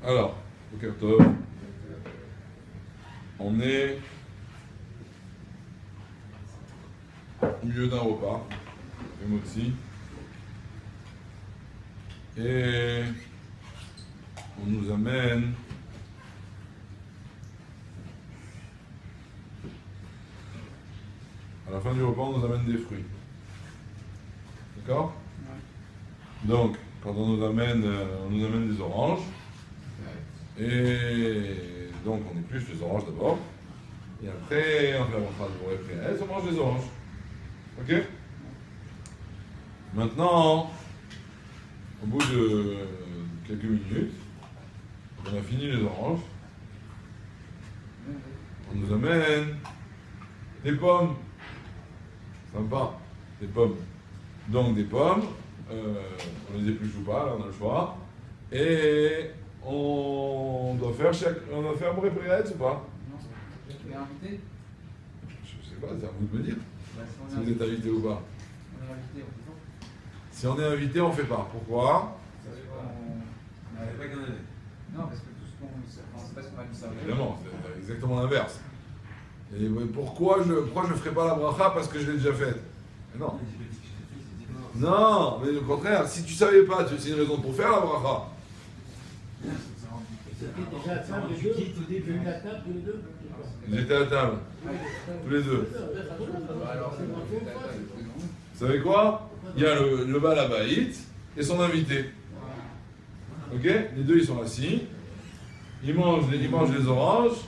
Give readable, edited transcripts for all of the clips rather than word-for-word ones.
Alors, Boker Tov. On est au milieu d'un repas, le motzi. Et on nous amène à la fin du repas, on nous amène des fruits. D'accord? Donc, quand on nous amène des oranges. Et donc, on épluche les oranges d'abord. Et après, on fait la bracha de Boré on mange les oranges. Ok? Maintenant, au bout de quelques minutes, on a fini les oranges. On nous amène des pommes. Sympa, des pommes. Donc, des pommes. On les épluche ou pas, là, on a le choix. Et on doit faire Boré ou pas? Non, c'est invité. Je sais pas, c'est à vous de me dire. Bah, Si vous êtes invité ou pas. On est invité, on fait pas. Si on est invité, on fait pas. Pourquoi? On n'avait pas gagné. Non, parce que tout ce qu'on sait, enfin, c'est pas ce qu'on va nous servir. Évidemment, c'est exactement l'inverse. Et pourquoi je ferai pas la bracha parce que je l'ai déjà faite? Non. Non, mais au contraire, si tu savais pas, c'est une raison pour faire la bracha. C'était déjà à table les deux, au début de la table tous les deux. Ils étaient à table, tous les deux. Vous savez quoi? Il y a le Balabaït et son invité. Ok? Les deux, ils sont assis. Ils mangent les oranges.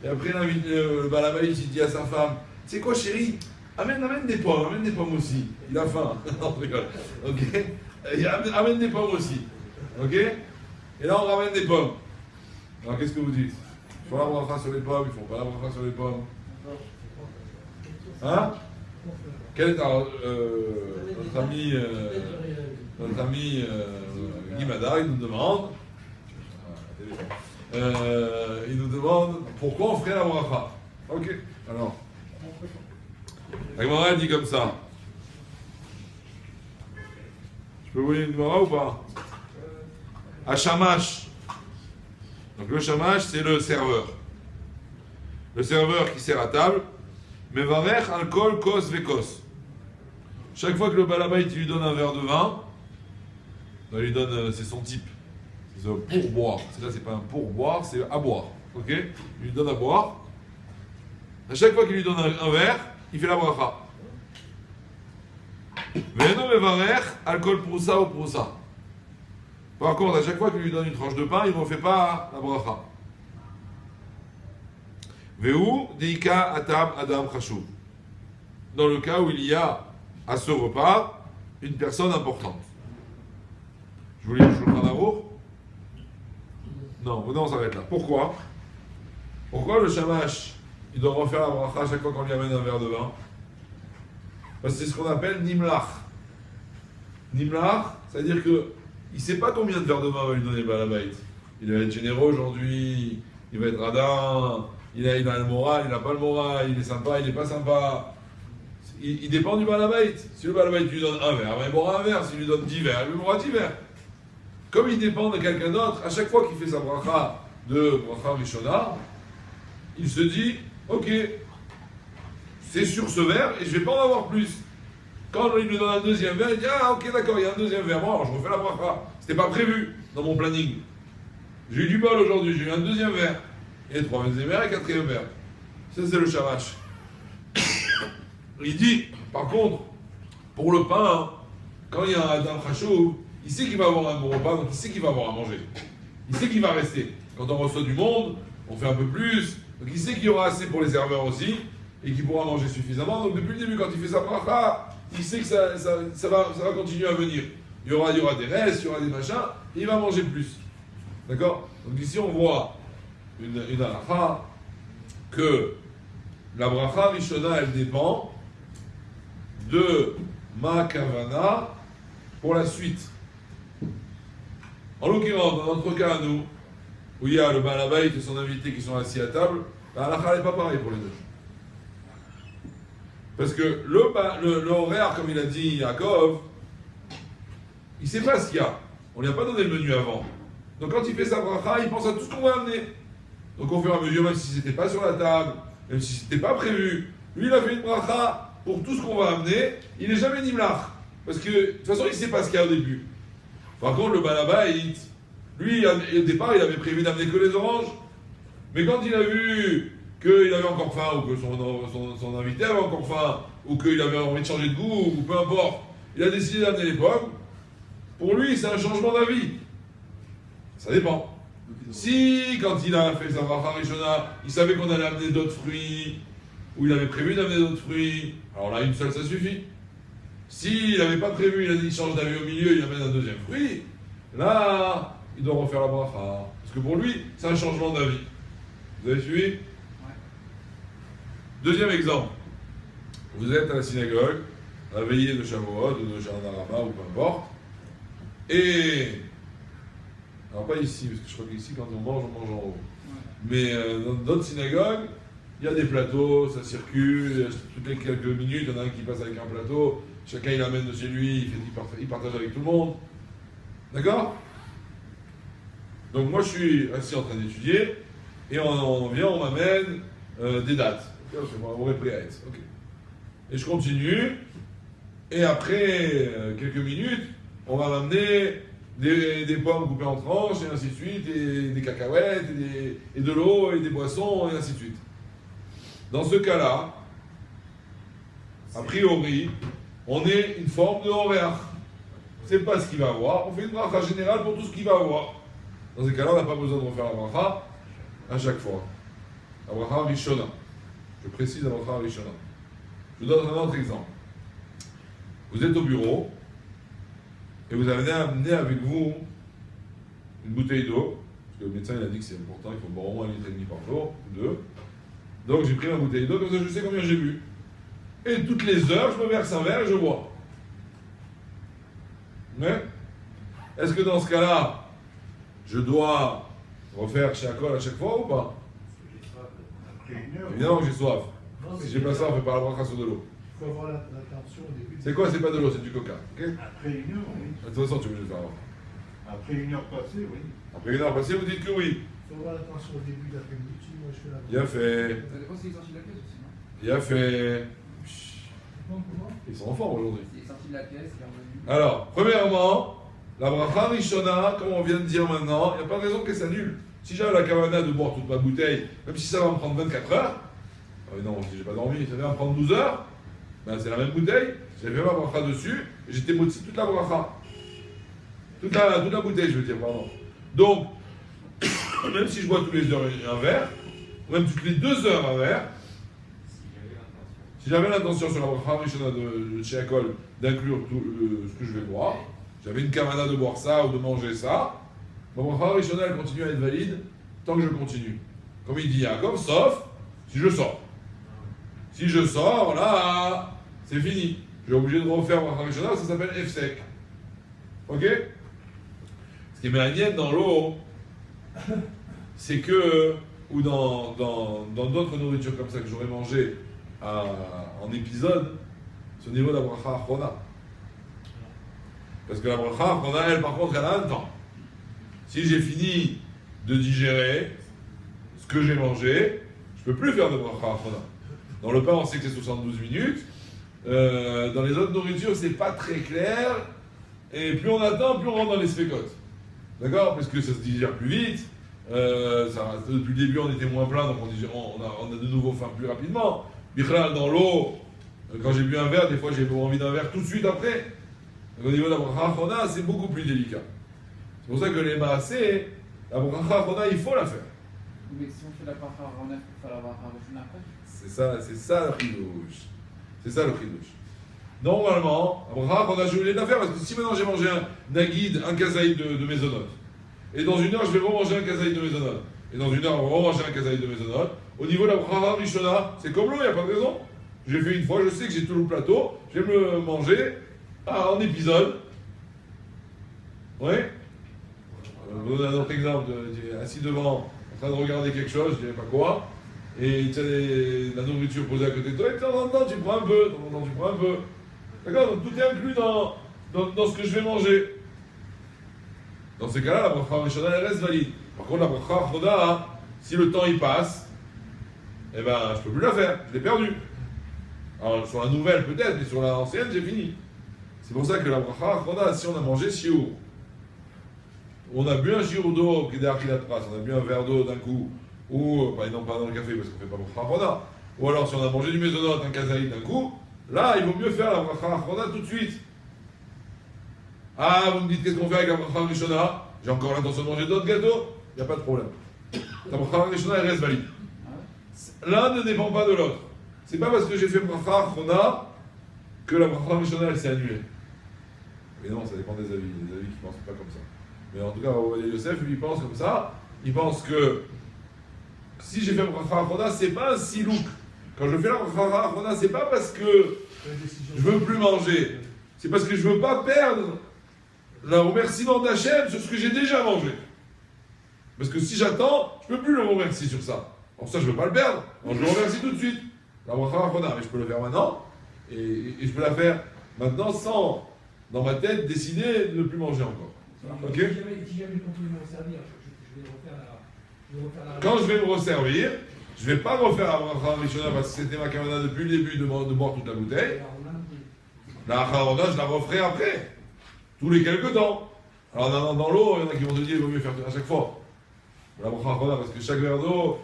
Et après, le Balabaït, il dit à sa femme, c'est quoi, chérie? Amène des pommes aussi. Il a faim. Non, je rigole. Ok? Amène des pommes aussi. Ok? Et là, on ramène des pommes. Alors, qu'est-ce que vous dites? Ils font la bracha sur les pommes, ils font pas la bracha sur les pommes. Hein? Notre ami Guy Madar, il nous demande pourquoi on ferait la bracha. Ok, alors. La Gemara dit comme ça. Je peux vous lire une Gemara ou pas? À Shamash. Donc le Shamash, c'est le serveur. Le serveur qui sert à table. Mevarech, alcool, kos, vekos. Chaque fois que le balabait lui donne un verre de vin, il lui donne, c'est son type. C'est un pourboire. Là, c'est pas un pourboire, c'est à boire. Ok? Il lui donne à boire. À chaque fois qu'il lui donne un verre, il fait la bracha. Veno mevarech, alcool proussa ou proussa. Par contre, à chaque fois qu'il lui donne une tranche de pain, il ne refait pas la bracha. Veu deika atam adam chashuv. Dans le cas où il y a à ce repas une personne importante. Je vous lis le Shulchan Aruch. Non, on s'arrête là. Pourquoi? Pourquoi le shamash, il doit refaire la bracha à chaque fois qu'on lui amène un verre de vin? Parce que c'est ce qu'on appelle nimlach. Nimlach, c'est-à-dire que il ne sait pas combien de verres de vin va lui donner le balabait. Il va être généreux aujourd'hui, il va être radin, il a le moral, il n'a pas le moral, il est sympa, il n'est pas sympa. Il dépend du balabait. Si le balabait lui donne un verre, il boira un verre. S'il lui donne 10 verres, il boira 10 verres. Comme il dépend de quelqu'un d'autre, à chaque fois qu'il fait sa bracha de bracha rishona, il se dit, ok, c'est sur ce verre et je ne vais pas en avoir plus. Quand il lui donne un deuxième verre, il dit, ah ok d'accord, il y a un deuxième verre, bon alors je refais la bracha. C'était pas prévu dans mon planning. J'ai eu du bol aujourd'hui, j'ai eu un deuxième verre. Et troisième verre et quatrième verre. Ça c'est le shamash. Il dit, par contre, pour le pain, quand il y a un Adam Chashuv, il sait qu'il va avoir un bon repas, donc il sait qu'il va avoir à manger. Il sait qu'il va rester. Quand on reçoit du monde, on fait un peu plus, donc il sait qu'il y aura assez pour les serveurs aussi, et qu'il pourra manger suffisamment. Donc depuis le début, quand il fait sa bracha, il sait que ça va continuer à venir. Il y aura des restes, il y aura des machins, et il va manger plus. D'accord? Donc ici on voit une halakha que la bracha rishona, elle dépend de ma kavana pour la suite. En l'occurrence, dans notre cas à nous, où il y a le balabait et son invité qui sont assis à table, la halakha n'est pas pareil pour les deux. Parce que l'horaire, comme il a dit Yaakov, il ne sait pas ce qu'il y a. On ne lui a pas donné le menu avant. Donc quand il fait sa bracha, il pense à tout ce qu'on va amener. Donc au fur et à mesure, même si c'était pas sur la table, même si c'était pas prévu, lui il a fait une bracha pour tout ce qu'on va amener, il n'est jamais nimlach. Parce que de toute façon, il sait pas ce qu'il y a au début. Par contre, le balabait, lui, au départ, il avait prévu d'amener que les oranges. Mais quand il a vu qu'il avait encore faim, ou que son invité avait encore faim, ou qu'il avait envie de changer de goût, ou peu importe, il a décidé d'amener les pommes, pour lui, c'est un changement d'avis. Ça dépend. Si, quand il a fait sa bracha rishona, il savait qu'on allait amener d'autres fruits, ou il avait prévu d'amener d'autres fruits, alors là, une seule, ça suffit. S'il n'avait pas prévu, il a dit qu'il change d'avis au milieu, il amène un deuxième fruit, là, il doit refaire la bracha. Parce que pour lui, c'est un changement d'avis. Vous avez suivi? Ouais. Deuxième exemple. Vous êtes à la synagogue, à la veillée de Shavuot, ou de Shana ou peu importe, et... Alors pas ici, parce que je crois qu'ici, quand on mange en haut. Ouais. Mais dans d'autres synagogues, il y a des plateaux, ça circule, toutes les quelques minutes, il y en a un qui passe avec un plateau, chacun il l'amène de chez lui, il partage avec tout le monde. D'accord? Donc moi je suis assis en train d'étudier, et on vient, on m'amène des dates. C'est moi, on répète. Ok. Et je continue, et après quelques minutes, on va m'amener des pommes coupées en tranches, et ainsi de suite, et des cacahuètes, et de l'eau, et des boissons, et ainsi de suite. Dans ce cas-là, a priori, on est une forme de horaire. On ne sait pas ce qu'il va avoir, on fait une bracha générale pour tout ce qu'il va avoir. Dans ce cas-là, on n'a pas besoin de refaire la bracha à chaque fois. La bracha rishona. Je précise la bracha rishona. Je vous donne un autre exemple. Vous êtes au bureau, et vous avez amené avec vous une bouteille d'eau, parce que le médecin il a dit que c'est important, il faut boire au moins 1,5 litre par jour, ou 2. Donc j'ai pris ma bouteille d'eau, comme ça je sais combien j'ai bu. Et toutes les heures, je me verse un verre et je bois. Mais, est-ce que dans ce cas-là, je dois refaire Shakol à chaque fois ou pas? Évidemment que j'ai soif. Si j'ai pas ça, on ne fait pas la bracha sur de l'eau. Il faut avoir l'attention au début. C'est quoi? C'est pas de l'eau, c'est du coca. Okay? Après 1 heure, oui. De toute façon, tu es obligé de faire avant. Après 1 heure passée, oui. Après 1 heure passée, vous dites que oui. Il faut avoir l'attention au début d'après-midi. Moi, je fais la Il a fait. Ça dépend s'il est sorti de la pièce aussi, non? Il a fait. Comment? Ils sont en forme aujourd'hui. Il est sorti de la pièce, il est revenu. Alors, premièrement, la bracha rishona, comme on vient de dire maintenant, il n'y a pas de raison qu'elle s'annule. Si j'avais la kavana de boire toute ma bouteille, même si ça va me prendre 24 heures, non, si j'ai pas dormi, ça va me prendre 12 heures, ben c'est la même bouteille, j'ai fait ma bracha dessus, et j'étais motivé toute la bracha. Toute la bouteille, je veux dire, pardon. Donc, même si je bois tous les heures un verre, ou même toutes les 2 heures un verre, si j'avais l'intention sur la bracha rishona de Sheakol d'inclure tout ce que je vais boire, j'avais une kavana de boire ça ou de manger ça, ma bracha rishona elle continue à être valide tant que je continue. Comme il dit Yaakov, sauf si je sors. Si je sors, là, c'est fini. Je suis obligé de refaire bracha rishona, ça s'appelle efsek. Ok? Ce qui est méanienne dans l'eau, c'est que, ou dans d'autres nourritures comme ça que j'aurais mangé en épisode, c'est au niveau de la bracha achrona. Parce que la bracha achrona, elle, par contre, elle a un temps. Si j'ai fini de digérer ce que j'ai mangé, je ne peux plus faire de bracha achrona. Dans le pain, on sait que c'est 72 minutes. Dans les autres nourritures, c'est pas très clair. Et plus on attend, plus on rentre dans les spécotes. D'accord? Parce que ça se digère plus vite. Depuis le début, on était moins plein, donc on a de nouveau faim plus rapidement. Bichlal, dans l'eau, quand j'ai bu un verre, des fois j'ai envie d'un verre tout de suite après. Donc, au niveau de la bracha achrona, c'est beaucoup plus délicat. C'est pour ça que les maaseh, la bracha achrona, il faut la faire. Mais si on fait la bracha achrona, il faut faire la bracha rishona après? C'est ça le chidouche. C'est ça le chidouche. Normalement, la bracha achrona, je voulais la faire parce que si maintenant j'ai mangé un nagid, un kazaïd de mésonote, et dans 1 heure, je vais remanger un kazaïd de mésonote, et dans 1 heure, on va remanger un kazaïd de mésonote, au niveau de la bracha rishona, c'est comme l'eau, il n'y a pas de raison. J'ai fait une fois, je sais que j'ai tout le plateau, je vais me le manger en épisode. Oui? Je vais vous donner un autre exemple. Tu es assis devant, en train de regarder quelque chose, je ne dirais pas quoi, et tu as la nourriture posée à côté de toi, et de temps en temps, tu prends un peu, D'accord? Donc tout est inclus dans ce que je vais manger. Dans ces cas-là, la bracha rishona elle reste valide. Par contre, la bracha achroda, si le temps il passe, eh ben, je peux plus la faire, je l'ai perdue. Alors, sur la nouvelle peut-être, mais sur l'ancienne, j'ai fini. C'est pour ça que la bracha achroda, si on a mangé shiur, on a bu un shiur d'eau qui est derrière la trace, on a bu un verre d'eau d'un coup, ou, pas dans le café parce qu'on fait pas bracha achroda, ou alors si on a mangé du mésonote, un kazaï d'un coup, là, il vaut mieux faire la bracha achroda tout de suite. Ah, vous me dites qu'est-ce qu'on fait avec la bracha rishona? J'ai encore l'intention de manger d'autres gâteaux? Il n'y a pas de problème. La bracha rishona, elle reste valide. L'un ne dépend pas de l'autre. C'est pas parce que j'ai fait bracha achroda que la bracha rishona, elle s'est annulée. Évidemment, ça dépend des avis. Les avis qui ne pensent pas comme ça. Mais en tout cas, Rabbi Yosef, lui, il pense comme ça. Il pense que si j'ai fait bracha achroda, c'est pas un silouk. Quand je fais la bracha achroda, c'est pas parce que je veux plus manger. C'est parce que je veux pas perdre le remerciement d'Hachem sur ce que j'ai déjà mangé. Parce que si j'attends, je peux plus le remercier sur ça. Alors ça, je veux pas le perdre. Alors je le remercie tout de suite. La bracha achroda, mais je peux le faire maintenant. Et je peux la faire maintenant sans, dans ma tête, décider de ne plus manger encore. Ok? Si jamais je continue à me servir, je vais refaire la. Quand je vais me resservir, je vais pas refaire la bracha rishona parce que c'était ma kavana depuis le début de boire toute la bouteille. La acharona, je la referai après. Tous les quelques temps. Alors dans l'eau, il y en a qui vont te dire qu'il vaut mieux faire à chaque fois. La bracha achroda, parce que chaque verre d'eau,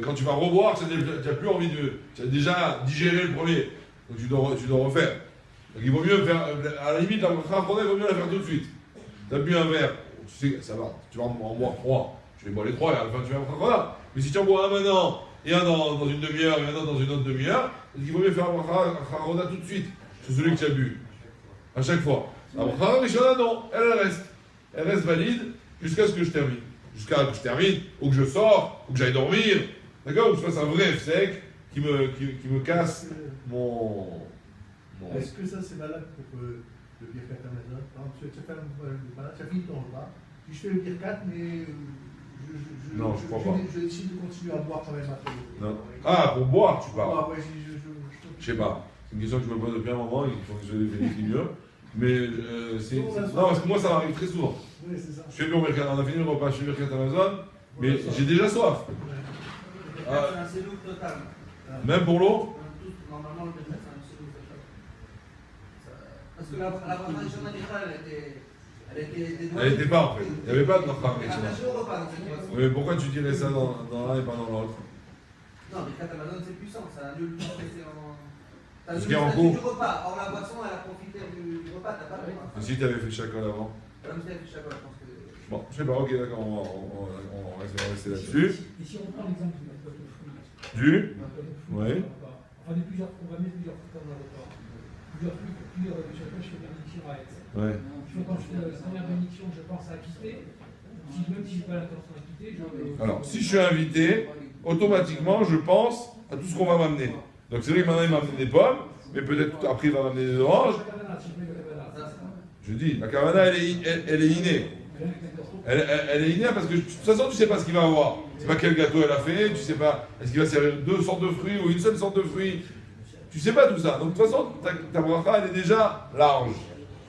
quand tu vas reboire, tu n'as plus envie de. Tu as déjà digéré le premier. Donc tu dois refaire. Donc il vaut mieux faire. À la limite, la bracha achroda, il vaut mieux la faire tout de suite. Tu as bu un verre, tu sais, ça va, tu vas en boire 3. Tu les bois les 3 et à la fin tu fais un bracha achroda. Mais si tu en bois un maintenant, et un dans une demi-heure, et un autre dans une autre demi-heure, il vaut mieux faire un bracha achroda tout de suite. C'est celui que tu as bu. À chaque fois. La bracha rishona, non, elle reste. Elle reste valide jusqu'à ce que je termine. Jusqu'à ce que je termine, ou que je sors, ou que j'aille dormir. D'accord? Ou que je fasse un vrai sec qui me casse mon. Est-ce que ça c'est valable pour le Birkat Hamazon? Par exemple, tu as fini ton repas, puis je fais le Birkat, mais Non, je crois pas. Je décide de continuer à boire quand même après. Non. Ah, pour boire, tu parles. Ah, ouais, Je sais pas. C'est une question que je me pose depuis un moment, il faut que je vérifie mieux. Mais non, parce que moi ça m'arrive très souvent. Oui, c'est ça. Je fais mon Birkat, on a fini le repas, je fais le Birkat Amazon, mais j'ai déjà soif. C'est un sélouk total. Même pour l'eau? Normalement, le Birkat, c'est un sélouk total. Parce que la bracha rishona elle était. Elle n'était pas en fait. Il n'y avait pas de bracha Elle a rishona. mangé au repas dans cette boisson. Mais pourquoi tu dirais ça dans l'un et pas dans l'autre? Non, Birkat Hamazon, c'est puissant, ça annule tout précédent. Parce qu'il y a en cours. Du repas. Or, la boisson, elle a profité du repas, t'as pas le repas. Et si tu avais fait chacun avant? Comme si t'avais fait chaque fois, je pense que. Bon, je sais pas, ok, d'accord, on va rester là-dessus. Et si on prend l'exemple du boîte de fruits, Du? Oui. On va mettre plusieurs fruits dans le repas. Plusieurs fruits, chaque fois je fais bénédiction à être. Ouais. Quand je fais la première bénédiction, je pense à quitter. Même si je n'ai pas l'intention de quitter, Alors, si je suis invité, automatiquement, je pense à tout ce qu'on va m'amener. Donc, c'est vrai que maintenant, il m'a amené des pommes, mais peut-être après, il va m'amener des oranges. Je dis, la kavana, elle est innée. Elle est innée parce que de toute façon, tu ne sais pas ce qu'il va avoir. Tu ne sais pas quel gâteau elle a fait, tu ne sais pas, est-ce qu'il va servir 2 sortes de fruits ou une seule sorte de fruits. Tu ne sais pas tout ça. Donc, de toute façon, ta bracha, elle est déjà large.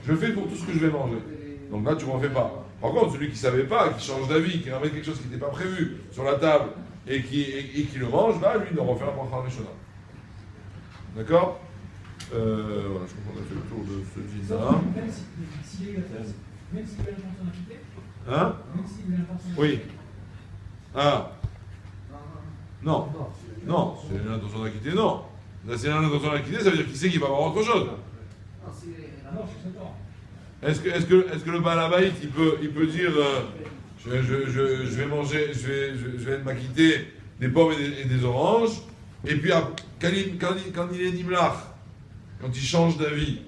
Je fais pour tout ce que je vais manger. Donc là, tu ne m'en fais pas. Par contre, celui qui ne savait pas, qui change d'avis, qui ramène quelque chose qui n'était pas prévu sur la table et qui le mange, là, lui, il doit refaire la bracha rishona. D'accord? Voilà, je crois qu'on a fait le tour de ce dîner-là. Même s'il a l'intention de quitter. Hein? Même s'il a l'intention de quitter. Oui. Ah. Non. Non, c'est l'intention d'acquitter, non. Là, c'est l'intention d'acquitter, ça veut dire qu'il sait qu'il va avoir autre chose. Non, je suis d'accord. Est-ce que le balabaït, il peut dire je vais manger, je vais m'acquitter des pommes et des oranges, et puis quand il est nimlach, quand il change d'avis,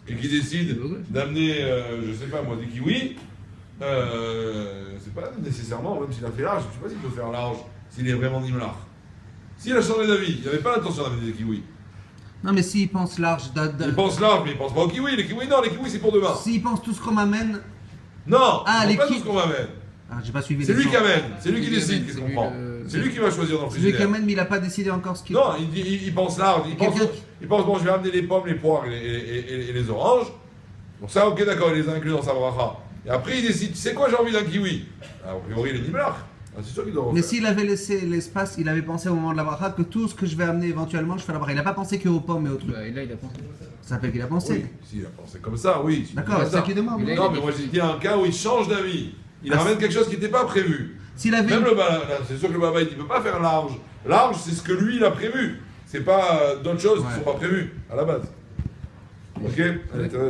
et qu'il décide d'amener, je sais pas moi, des kiwis, c'est pas nécessairement, même s'il a fait large, je sais pas s'il peut faire large, s'il est vraiment nimlach. S'il a changé d'avis, il n'avait pas l'intention d'amener des kiwis. Non, mais s'il pense large, Il pense large, mais il pense pas aux kiwis. Les kiwis, non, les kiwis c'est pour demain. s'il pense tout ce qu'on m'amène. Non, les pas tout ce qu'on m'amène. Ah, j'ai pas suivi. C'est les lui gens. qui amène, c'est lui qui décide qu'est-ce qu'on prend. C'est lui qui va choisir dans le C'est lui qui frigidaire. amène, mais il a pas décidé encore ce qu'il Non, il pense large. Il pense, bon, je vais amener les pommes, les poires et les oranges. Donc ça, ok, d'accord, il les a inclus dans sa bracha. Et après, il décide, tu sais quoi, j'ai envie d'un kiwi. Alors, a priori, il est ni malach. Ah, c'est sûr qu'il doit refaire. Mais s'il avait laissé l'espace, il avait pensé au moment de la bracha que tout ce que je vais amener éventuellement, je fais la bracha. Il n'a pas pensé qu'aux pommes et aux trucs. Bah, et là, il a pensé. Ça s'appelle qu'il a pensé. Oui, s'il a pensé comme ça, oui. D'accord, c'est ça qui demande. Il a- Non, mais moi, j'ai dit un cas où il change d'avis. Il Ah, ramène quelque chose qui n'était pas prévu. S'il avait. Même le baba, c'est sûr que le baba, il ne peut pas faire large. Large, c'est ce que lui, il a prévu. C'est pas d'autres choses qui ne sont pas prévues à la base. Ok. Allez, t'as